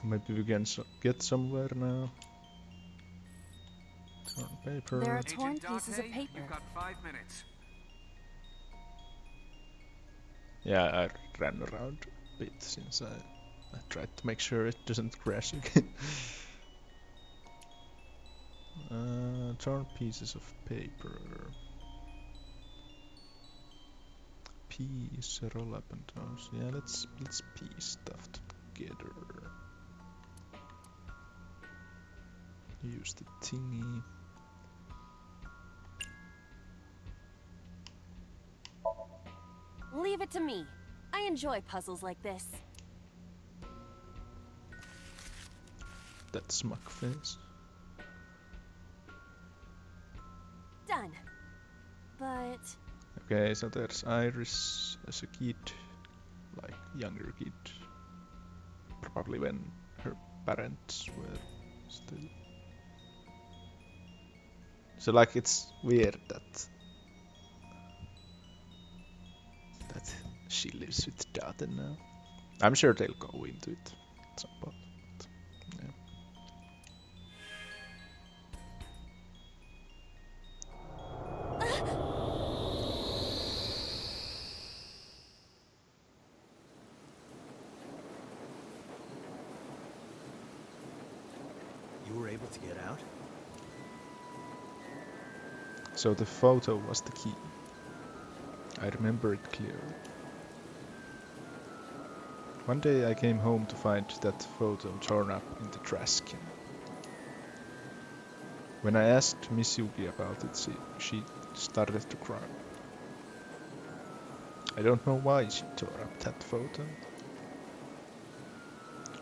Maybe we can get somewhere now. Torn paper. There are torn pieces of paper. You've got 5 minutes. Yeah, I ran around a bit since I tried to make sure it doesn't crash again. Torn pieces of paper. Piece, roll up and toss. Yeah, let's piece stuff together. Use the thingy. Leave it to me. I enjoy puzzles like this. That smug face. Done. But... Okay, so there's Iris as a kid, like younger kid, probably when her parents were still. So like it's weird that she lives with Date now. I'm sure they'll go into it at some point. But, yeah. You were able to get out? So the photo was the key. I remember it clearly. One day I came home to find that photo torn up in the trash can. When I asked Misugi about it, she started to cry. I don't know why she tore up that photo.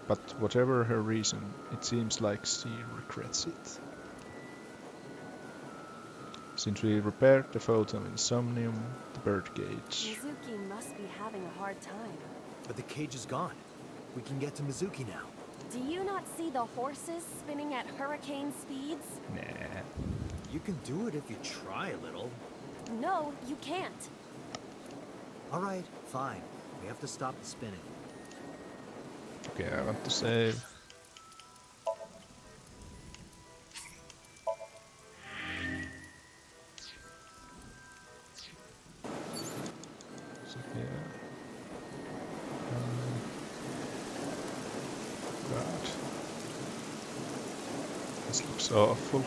But whatever her reason, it seems like she regrets it. Since we repaired the photo in Somnium, the birdcage. Mizuki must be having a hard time. But the cage is gone. We can get to Mizuki now. Do you not see the horses spinning at hurricane speeds? Nah. You can do it if you try a little. No, you can't. Alright, fine. We have to stop the spinning. Okay, I want to save. So here. God. This looks awful.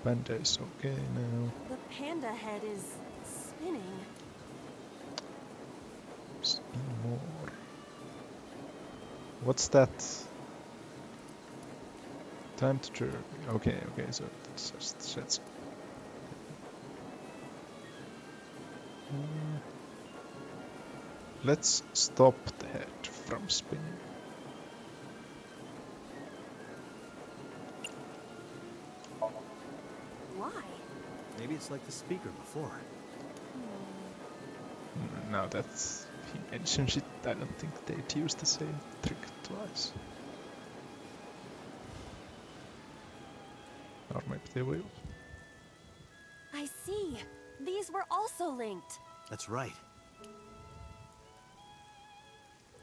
Panda is okay now. The panda head is spinning. Spin more. What's that? Time to turn. Okay, so it's just sets. Let's stop the head from spinning. Why? Maybe it's like the speaker before. Now that he mentions it, I don't think they'd use the same trick twice. Or maybe they will. I see. These were also linked. That's right.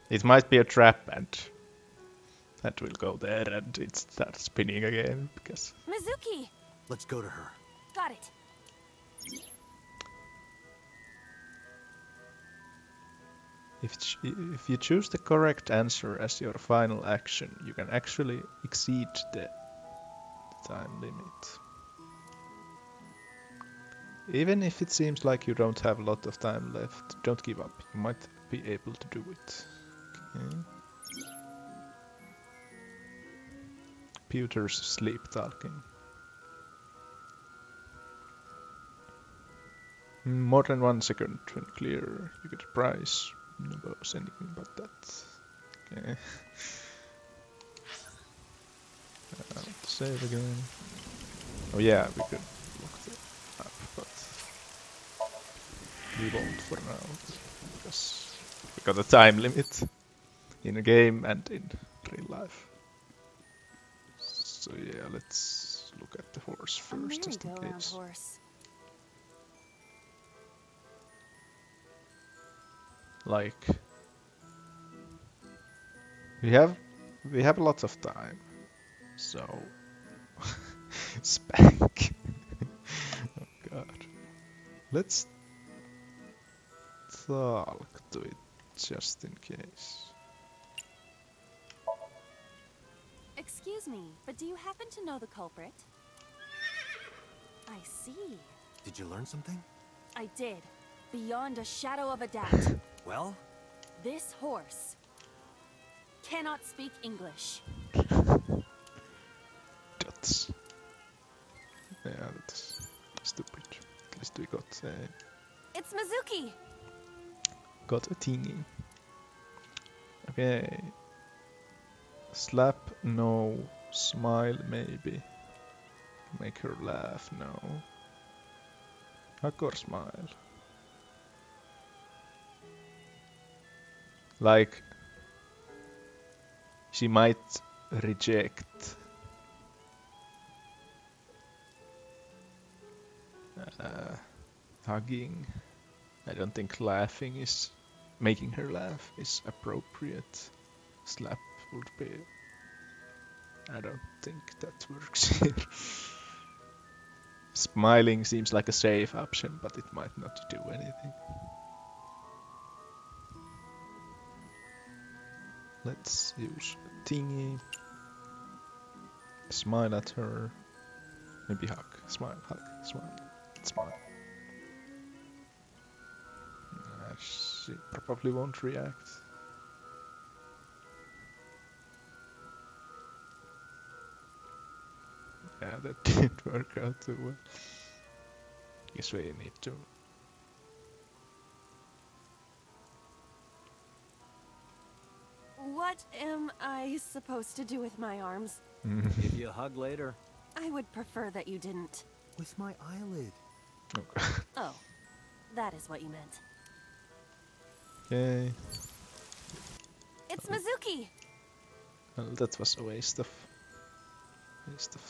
It might be a trap and that will go there and it starts spinning again because... Mizuki! Let's go to her. Got it. If you choose the correct answer as your final action, you can actually exceed the time limit. Even if it seems like you don't have a lot of time left, don't give up. You might be able to do it. Okay. Pewter's sleep talking. More than 1 second when clear, you get a prize. No bonus anything but that. Okay. I'll save again. Oh yeah, we could look the map, but we won't for now because we got a time limit in a game and in real life. So yeah, let's look at the horse first, just in merry-go-round case. horse. Like We have lots of time, so spank. Oh god. Let's talk to it just in case. Excuse me, but do you happen to know the culprit? I see. Did you learn something? I did. Beyond a shadow of a doubt. Well, This horse cannot speak English. That's that's stupid. At least we It's Mizuki! got a thingy. Okay. Slap, no. Smile, maybe. Make her laugh, no. Hug or smile. Like, she might reject hugging. I don't think laughing is making her laugh is appropriate. Slap would be. I don't think that works here. Smiling seems like a safe option, but it might not do anything. Let's use a thingy. Smile at her. Maybe hug. Smile, hug, smile, smile. She probably won't react. Yeah, that didn't work out too well. Guess we need to. What am I supposed to do with my arms? give you a hug later. I would prefer that you didn't. With my eyelid. Oh, that is what you meant. Okay. It's Mizuki! Well, that was a waste of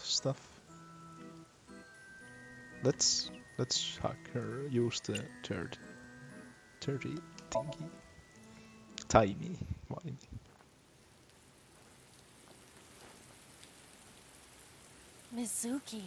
stuff. Let's hug her. Use the third thingy. Timey. Why? Mizuki.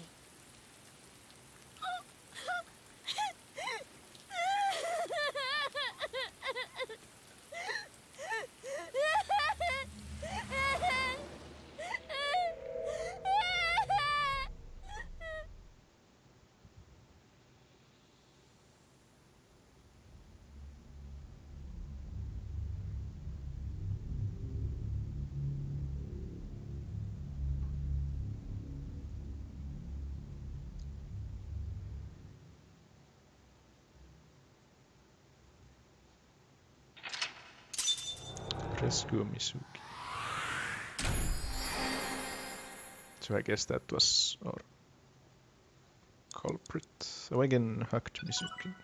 Rescue Mizuki. So I guess that was our culprit. Awaken hugged Mizuki.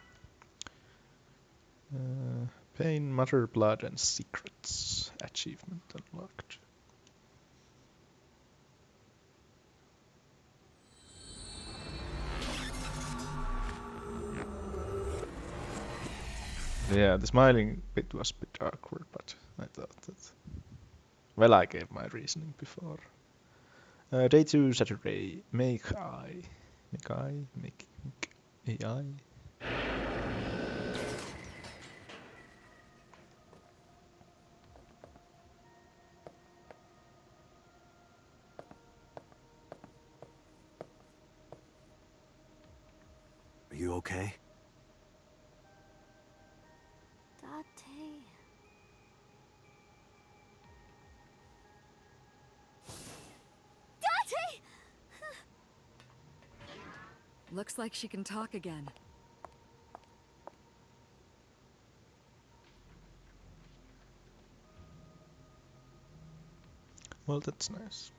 Pain, Mother, Blood, and Secrets. Achievement unlocked. Yeah, the smiling bit was a bit awkward, but I thought that. Well, I gave my reasoning before. Day 2, Saturday. Make AI. Are you okay? Date. Date! Looks like she can talk again. Well, that's nice.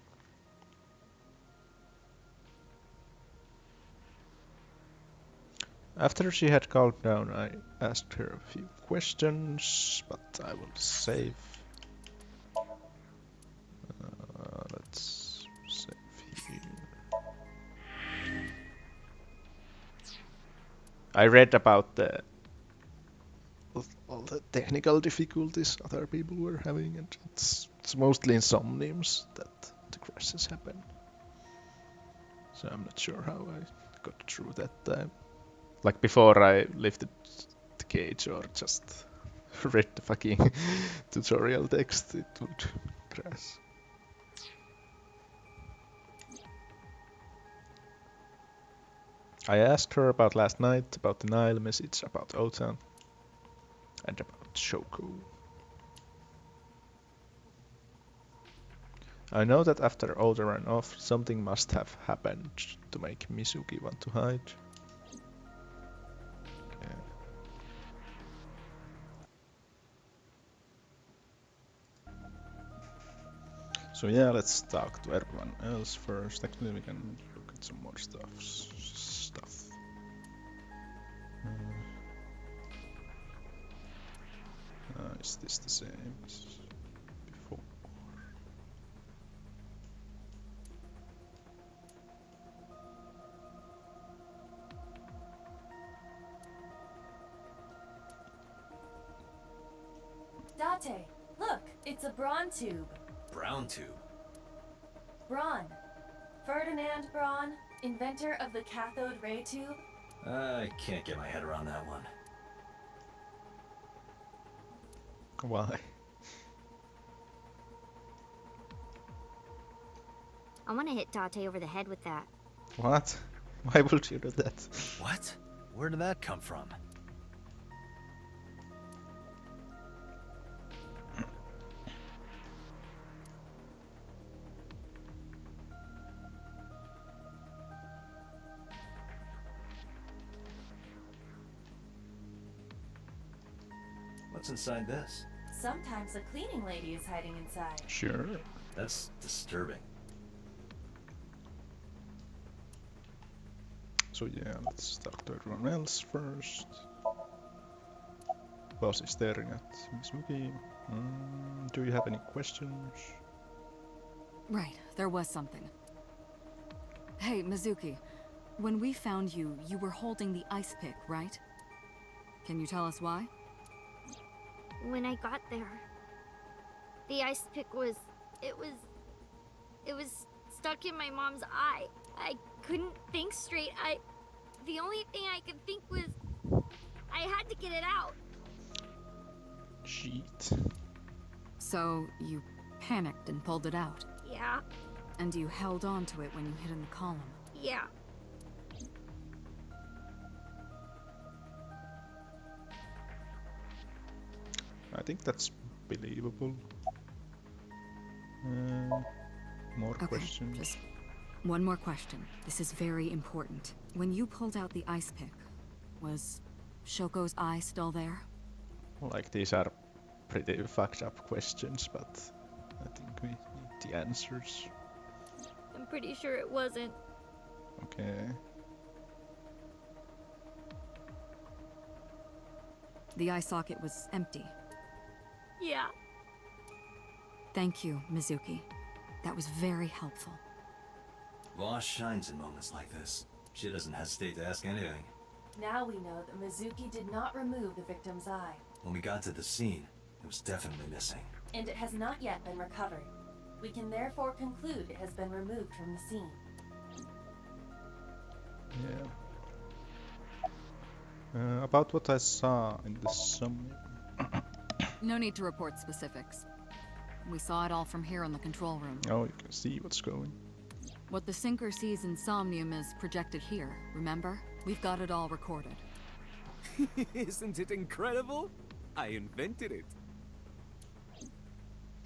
After she had calmed down, I asked her a few questions, but I will save. Let's save here. I read about the the technical difficulties other people were having, and it's mostly in Somniums that the crashes happen. So I'm not sure how I got through that time. Like before I lifted the cage or just read the fucking tutorial text, it would crash. I asked her about last night, about the Nile message, about Otan, and about Shoko. I know that after Oda ran off, something must have happened to make Mizuki want to hide. Yeah. So yeah, let's talk to everyone else first. Actually, we can look at some more stuff. Is this the same as before? Date, look, it's a Braun tube. Brown tube. Braun. Ferdinand Braun, inventor of the cathode ray tube. I can't get my head around that one. Why? I want to hit Date over the head with that. What? Why would you do that? What? Where did that come from? What's inside this? Sometimes a cleaning lady is hiding inside. Sure. That's disturbing. So yeah, let's talk to everyone else first. Boss is staring at Mizuki. Do you have any questions? Right, there was something. Hey, Mizuki. When we found you, you were holding the ice pick, right? Can you tell us why? When I got there, the ice pick was... It was stuck in my mom's eye. I couldn't think straight. The only thing I could think was... I had to get it out. Cheat. So, you panicked and pulled it out. Yeah, And you held on to it when you hid in the column. yeah. I think that's believable. More Okay, questions? just one more question. This is very important. When you pulled out the ice pick, was Shoko's eye still there? Like, these are pretty fucked up questions, but I think we need the answers. I'm pretty sure it wasn't. Okay. The eye socket was empty. Yeah. Thank you, Mizuki. That was very helpful. Boss shines in moments like this. She doesn't hesitate to ask anything. Now we know that Mizuki did not remove the victim's eye, When we got to the scene, it was definitely missing. and it has not yet been recovered. We can therefore conclude it has been removed from the scene. Yeah. About what I saw in the Somnium. No need to report specifics. We saw it all from here in the control room. Oh, you can see what's going. What the sinker sees in Somnium is projected here, remember? We've got it all recorded. Isn't it incredible? I invented it.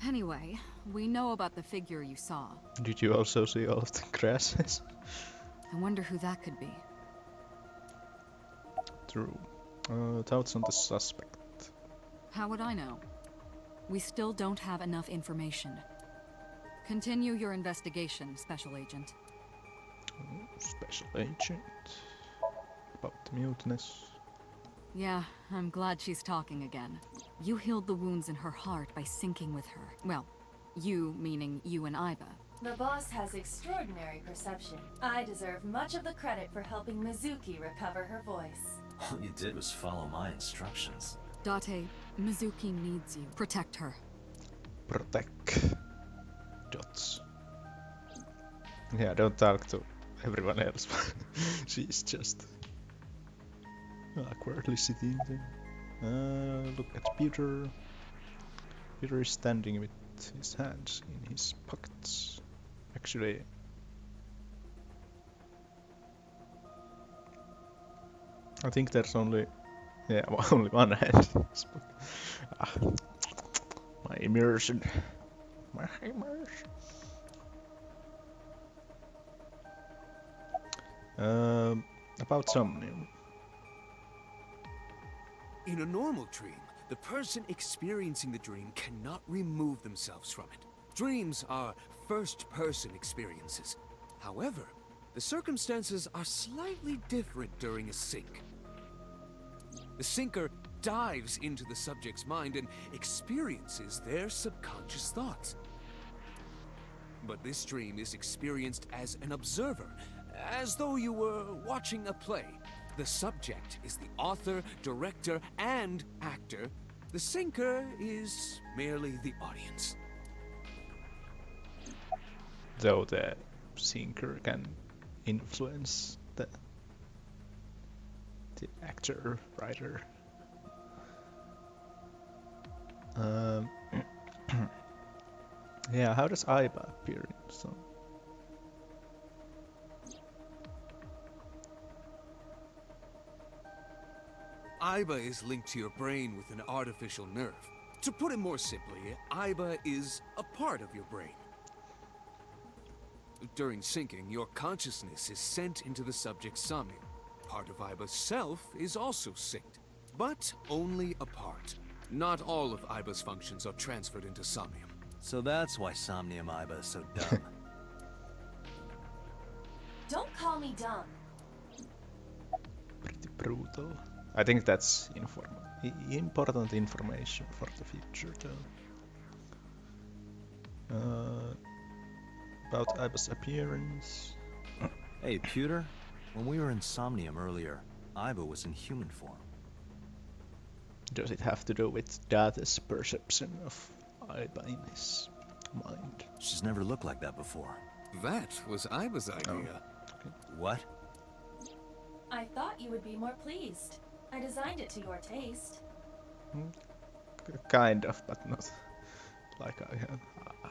Anyway, we know about the figure you saw. Did you also see all of the crashes? I wonder who that could be. True. Thoughts on the suspect? How would I know? We still don't have enough information. Continue your investigation, Special Agent. Special agent. About the mutinous. Yeah, I'm glad she's talking again. You healed the wounds in her heart by syncing with her. Well, you meaning you and Iba. The boss has extraordinary perception. I deserve much of the credit for helping Mizuki recover her voice. All you did was follow my instructions. Date, Mizuki needs you. Protect her. Protect. Dots. Yeah, don't talk to everyone else. She's just awkwardly sitting there. Look at Peter. Peter is standing with his hands in his pockets. Actually, I think there's only only one hand. My immersion. My immersion. About Somnium. In a normal dream, the person experiencing the dream cannot remove themselves from it. Dreams are first-person experiences. However, the circumstances are slightly different during a sync. The syncer dives into the subject's mind and experiences their subconscious thoughts. But this dream is experienced as an observer, as though you were watching a play. The subject is the author, director, and actor. The syncer is merely the audience. Though the syncer can influence the actor, writer. Yeah, how does Aiba appear in some? Aiba is linked to your brain with an artificial nerve. To put it more simply, Aiba is a part of your brain. During syncing, your consciousness is sent into the subject's Somnium. Part of Aiba's self is also synced, but only a part. Not all of Aiba's functions are transferred into Somnium. So that's why Somnium Aiba is so dumb. Don't call me dumb. Pretty brutal. I think that's important information for the future, though. About Aiba's appearance. Hey, Pewter, when we were in Somnium earlier, Aiba was in human form. Does it have to do with Date's perception of Aiba in his mind? She's never looked like that before. That was Aiba's idea. What? I thought you would be more pleased. I designed it to your taste. Kind of, but not like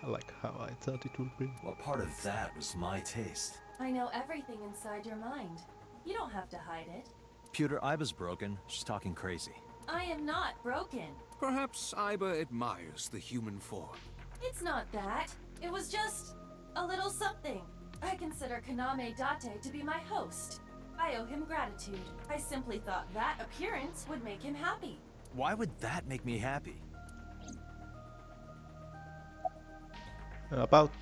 like how I thought it would be. Well, part of that was my taste. I know everything inside your mind. You don't have to hide it. Pewter, Aiba's broken. She's talking crazy. I am not broken. Perhaps Aiba admires the human form. It's not that. It was just a little something. I consider Kaname Date to be my host. I owe him gratitude. I simply thought that appearance would make him happy. Why would that make me happy? About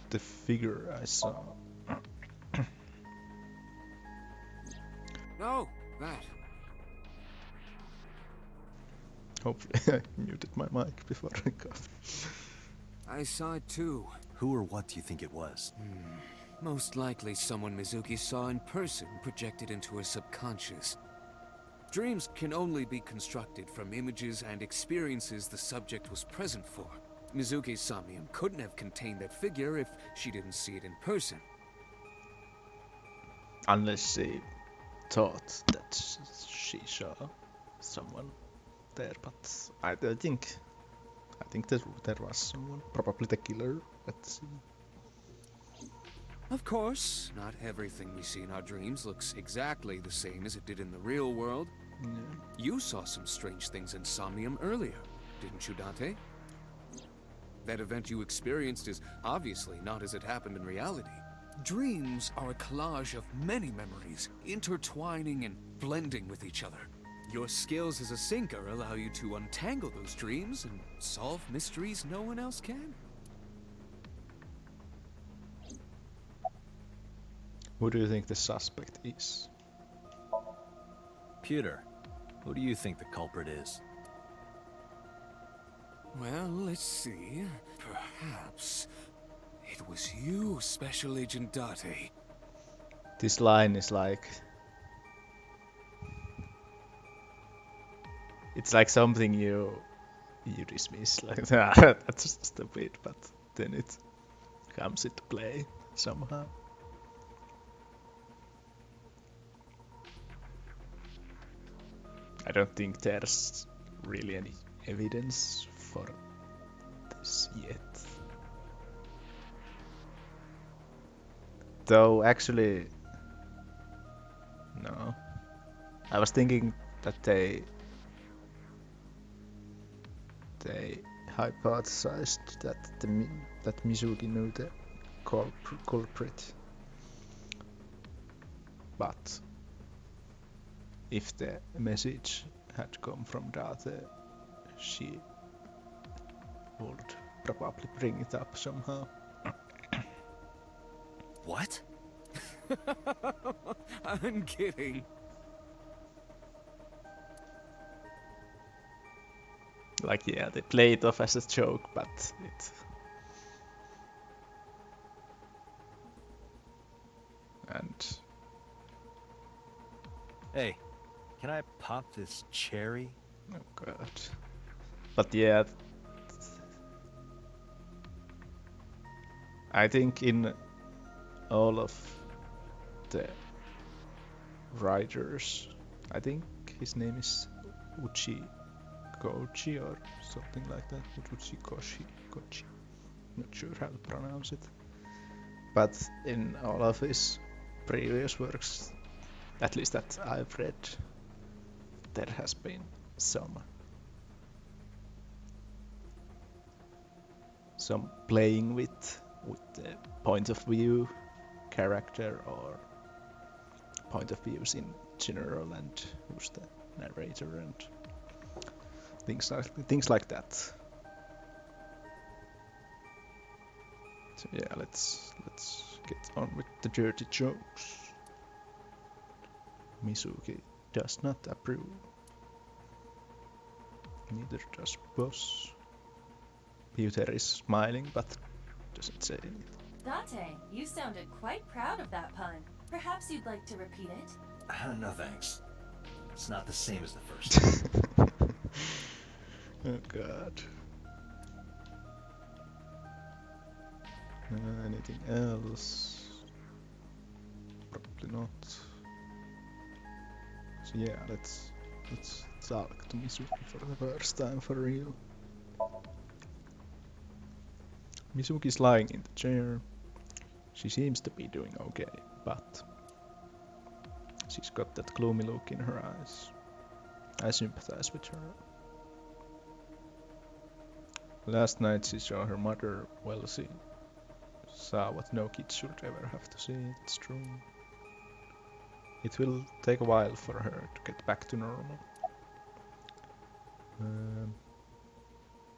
the figure I saw. Oh, that. Hopefully I muted my mic before I coughed. I saw it too. Who or what do you think it was? Most likely someone Mizuki saw in person projected into her subconscious. Dreams can only be constructed from images and experiences the subject was present for. Mizuki's Somnium couldn't have contained that figure if she didn't see it in person. Unless she thought that she saw someone there, but I think there was someone, probably the killer. Let's see. Of course, not everything we see in our dreams looks exactly the same as it did in the real world. Yeah. You saw some strange things in Somnium earlier, didn't you, Date? That event you experienced is obviously not as it happened in reality. Dreams are a collage of many memories, intertwining and blending with each other. Your skills as a syncer allow you to untangle those dreams and solve mysteries no one else can. Who do you think the suspect is? Pewter, who do you think the culprit is? Well, let's see. Perhaps it was you, Special Agent Date. This line is like it's like something you dismiss, like that's stupid, but then it comes into play somehow. I don't think there's really any evidence for this yet. Though actually, no. I was thinking that they hypothesized that that Mizuki knew the culprit, but if the message had come from Date, she would probably bring it up somehow. What? I'm kidding. Like, yeah, they play it off as a joke, but it... And... Hey, can I pop this cherry? Oh god. But yeah... I think in all of the writers, I think his name is Uchikoshi or something like that. Uchikoshi. Not sure how to pronounce it. But in all of his previous works, at least that I've read, there has been some playing with the point of view character or point of views in general, and who's the narrator and things like that. So yeah, let's get on with the dirty jokes. Mizuki does not approve. Neither does boss. Peter is smiling but doesn't say anything. Date, you sounded quite proud of that pun. Perhaps you'd like to repeat it? No thanks. It's not the same as the first. Oh god. Anything else? Probably not. So yeah, let's talk to Mizuki for the first time for real. Mizuki's lying in the chair. She seems to be doing okay, but she's got that gloomy look in her eyes. I sympathize with her. Last night she saw her mother. Well, she saw what no kid should ever have to see. It's true. It will take a while for her to get back to normal.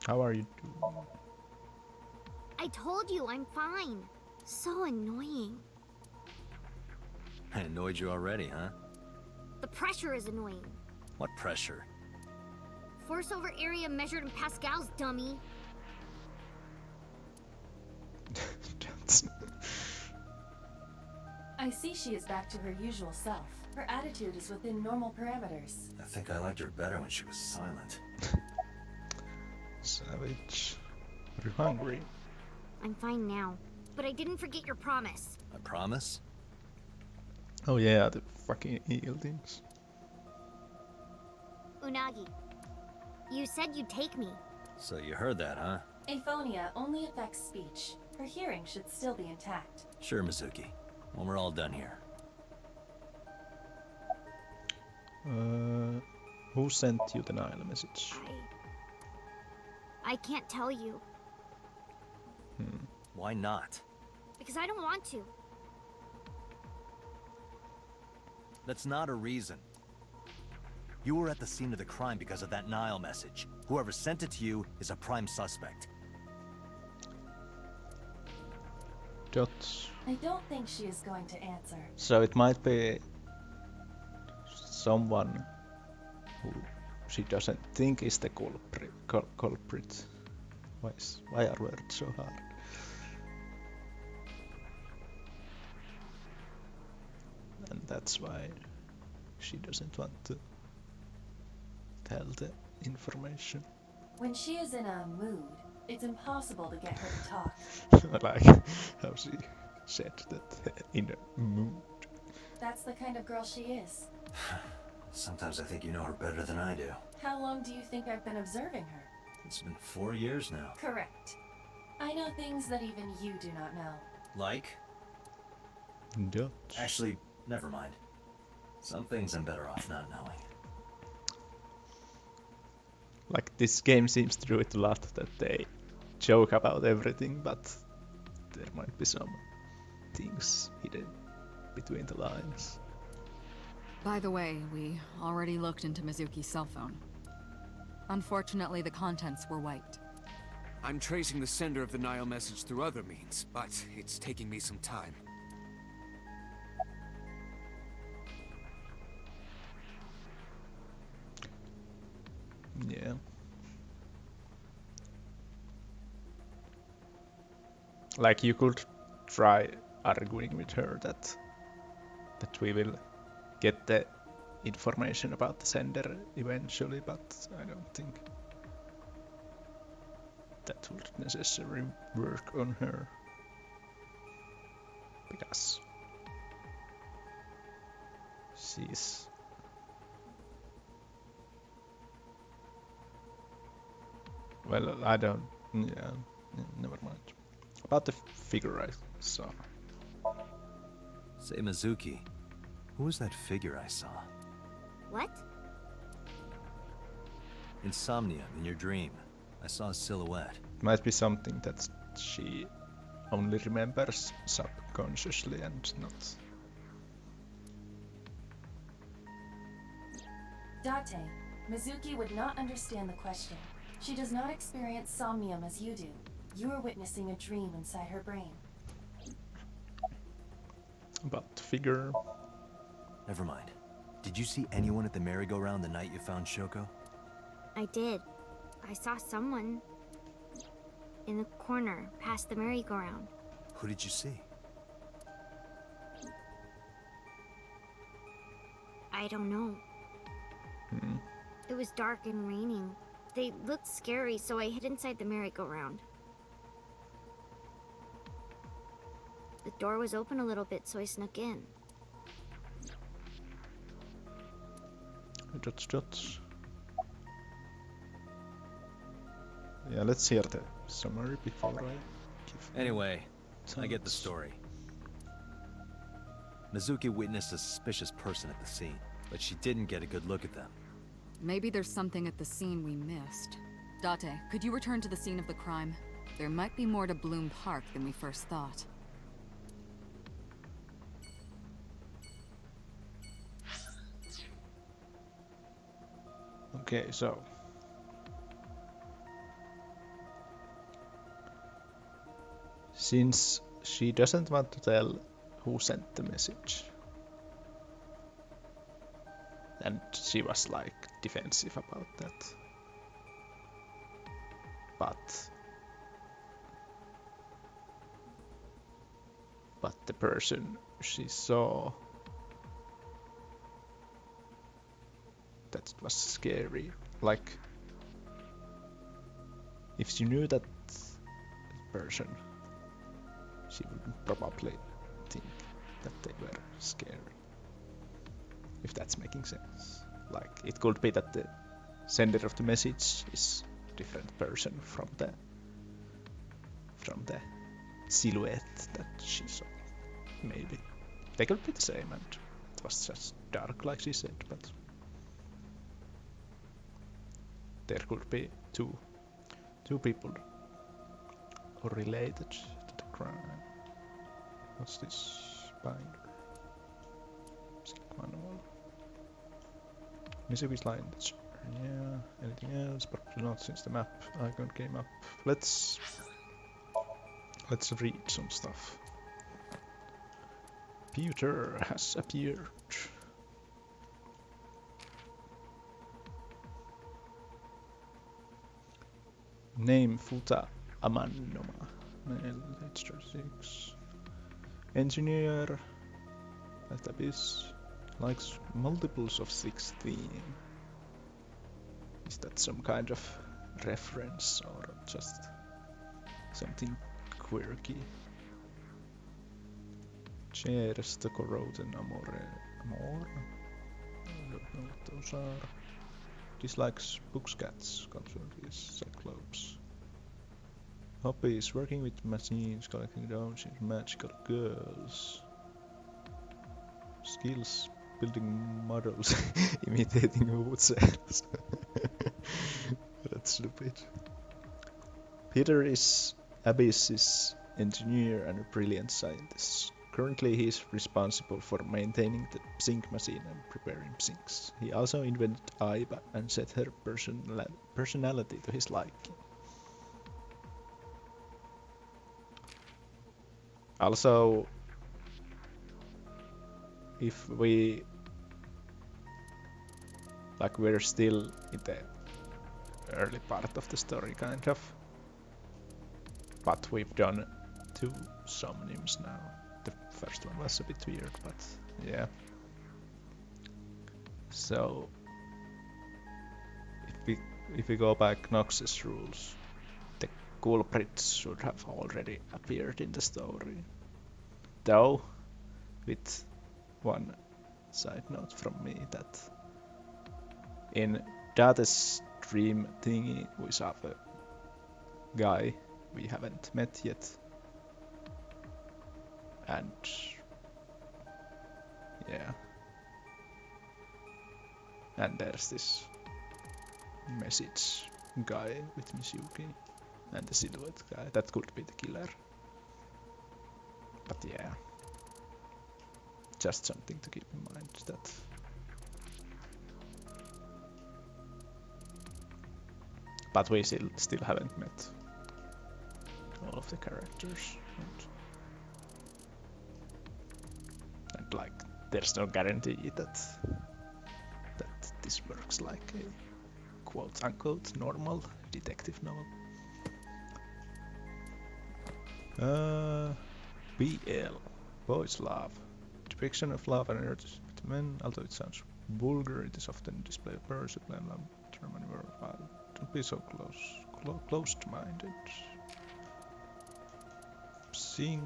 How are you doing? I told you I'm fine. So annoying. I annoyed you already, huh? The pressure is annoying. What pressure? Force over area measured in pascals, dummy. I see she is back to her usual self. Her attitude is within normal parameters. I think I liked her better when she was silent. Savage. Are you hungry? I'm fine now, but I didn't forget your promise. I promise? Oh yeah, the fucking eel things. Unagi, you said you'd take me. So you heard that, huh? Aphonia only affects speech. Her hearing should still be intact. Sure, Mizuki. When we're all done here. Who sent you the Nile message? I can't tell you. Why not? Because I don't want to. That's not a reason. You were at the scene of the crime because of that Nile message. Whoever sent it to you is a prime suspect. I don't think she is going to answer. So it might be someone who she doesn't think is the culprit. Why are words so hard? And that's why she doesn't want to tell the information. When she is in a mood, it's impossible to get her to talk. I like how she said that in a mood. That's the kind of girl she is. Sometimes I think you know her better than I do. How long do you think I've been observing her? It's been 4 years now. Correct. I know things that even you do not know. Like? Dutch. Actually, never mind. Some things I'm better off not knowing. Like this game seems to do it a lot that they joke about everything, but there might be some things hidden between the lines. By the way, we already looked into Mizuki's cell phone. Unfortunately, the contents were wiped. I'm tracing the sender of the Nile message through other means, but it's taking me some time. Yeah. Like you could try arguing with her that we will get the information about the sender eventually, but I don't think that would necessarily work on her. Because she's well, I don't. Yeah, never mind. About the figure I saw. Say, Mizuki, who was that figure I saw? What? In Somnium, in your dream, I saw a silhouette. It might be something that she only remembers subconsciously and not. Date, Mizuki would not understand the question. She does not experience somnium as you do. You are witnessing a dream inside her brain. About the figure. Never mind. Did you see anyone at the merry-go-round the night you found Shoko? I did. I saw someone in the corner past the merry-go-round. Who did you see? I don't know. Hmm. It was dark and raining. They looked scary, so I hid inside the merry-go-round. The door was open a little bit, so I snuck in. Dots. Yeah, let's hear the summary before I give. Anyway, I get the thoughts. story. Mizuki witnessed a suspicious person at the scene, but she didn't get a good look at them. Maybe there's something at the scene we missed. Date, could you return to the scene of the crime? There might be more to Bloom Park than we first thought. Okay, so since she doesn't want to tell who sent the message, and she was like defensive about that, but the person she saw, that was scary. Like, if she knew that person, she would probably think that they were scary. If that's making sense. Like, it could be that the sender of the message is a different person from the silhouette that she saw. Maybe they could be the same, and it was just dark, like she said, but there could be two people related to the crime. What's this binder? Manual. Mizuki's line. Yeah. Anything else? But not since the map icon came up. Let's read some stuff. Pewter has appeared. Name Futa Amanoma. Male, age 36. Engineer. Database. Likes multiples of 16. Is that some kind of reference or just something quirky? Cheers to corroded amore. Amore? I don't know what those are. Dislikes books, cats, constantly cyclops. Hobbies, working with machines, collecting dungeons, magical girls. Skills, building models, imitating wood sales. That's stupid. Peter is Abyss's engineer and a brilliant scientist. Currently he is responsible for maintaining the zinc machine and preparing zincs. He also invented Aiba and set her personality to his liking. Also, if we're still in the early part of the story, kind of, but we've done 2 Somniums now. The first one was a bit weird, but yeah. So if we go back Nox's rules, the culprits should have already appeared in the story. Though, with one side note from me, that in Date's dream thingy we saw a guy we haven't met yet, and yeah, and there's this message guy with Mizuki and the silhouette guy. That could be the killer, but yeah, just something to keep in mind, that but we still haven't met all of the characters, and like there's no guarantee that this works like a quote-unquote normal detective novel. BL, boys love. Depiction of love and eroticism with men, although it sounds vulgar, it is often displayed perfectly and German worldwide. Don't be so closed-minded. Sync.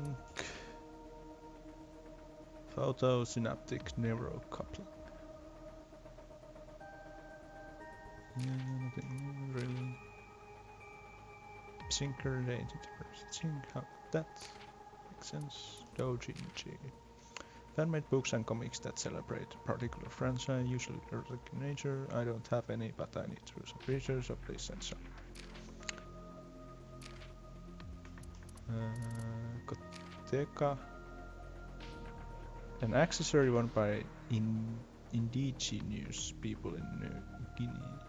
Photosynaptic neurocoupling. Yeah, nothing really. Syncer date, sync, how that makes sense. Doujinshi. Fan-made books and comics that celebrate a particular franchise, usually erotic in nature. I don't have any, but I need to do some research, so please send some. Koteka. An accessory worn by indigenous people in New Guinea.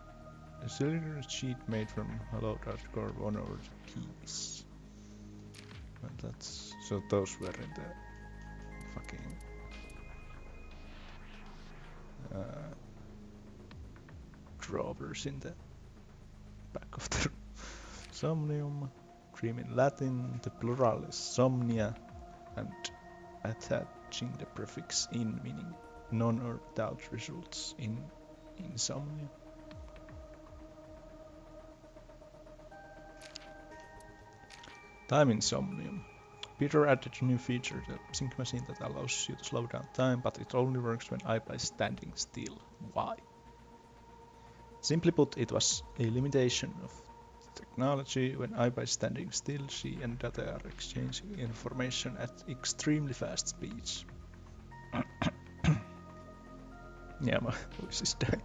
A cylinder sheet made from hollow hardcore worn over the keys. Well, that's so those were in the fucking drawers in the back of the Somnium. Dream in Latin, the plural is somnia, and attaching the prefix in, meaning none or doubt, results in insomnia. Time in Somnium. Peter added a new feature, the sync machine, that allows you to slow down time, but it only works when Aiba is standing still. Why? Simply put, it was a limitation of technology. When Aiba is standing still, she and Date are exchanging information at extremely fast speeds. Yeah, my voice is dying.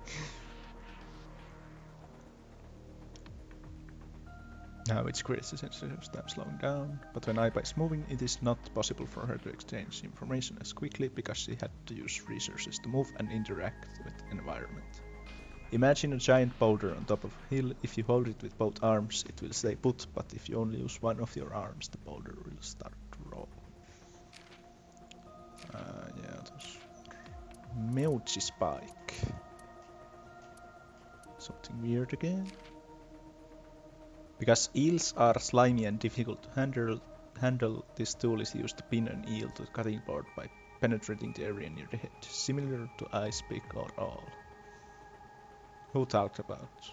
Now it creates a sensation of time slowing down, but when Aiba is moving, it is not possible for her to exchange information as quickly because she had to use resources to move and interact with the environment. Imagine a giant boulder on top of a hill. If you hold it with both arms, it will stay put, but if you only use one of your arms, the boulder will start to roll. Yeah, those Meuchi spike. Something weird again. Because eels are slimy and difficult to handle, this tool is used to pin an eel to the cutting board by penetrating the area near the head, similar to ice pick or awl. Who talked about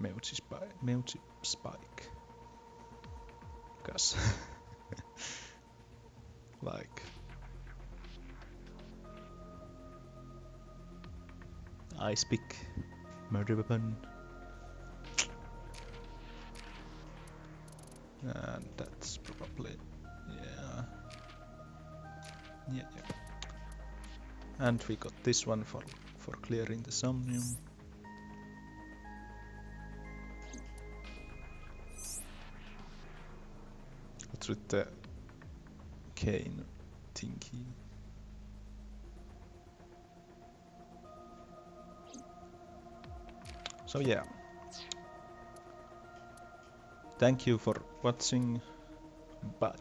Meuchi spike. Because like ice pick, murder weapon, and that's probably yeah. And we got this one for clearing the Somnium. What's with the cane thingy? So yeah. Thank you for watching. Bye.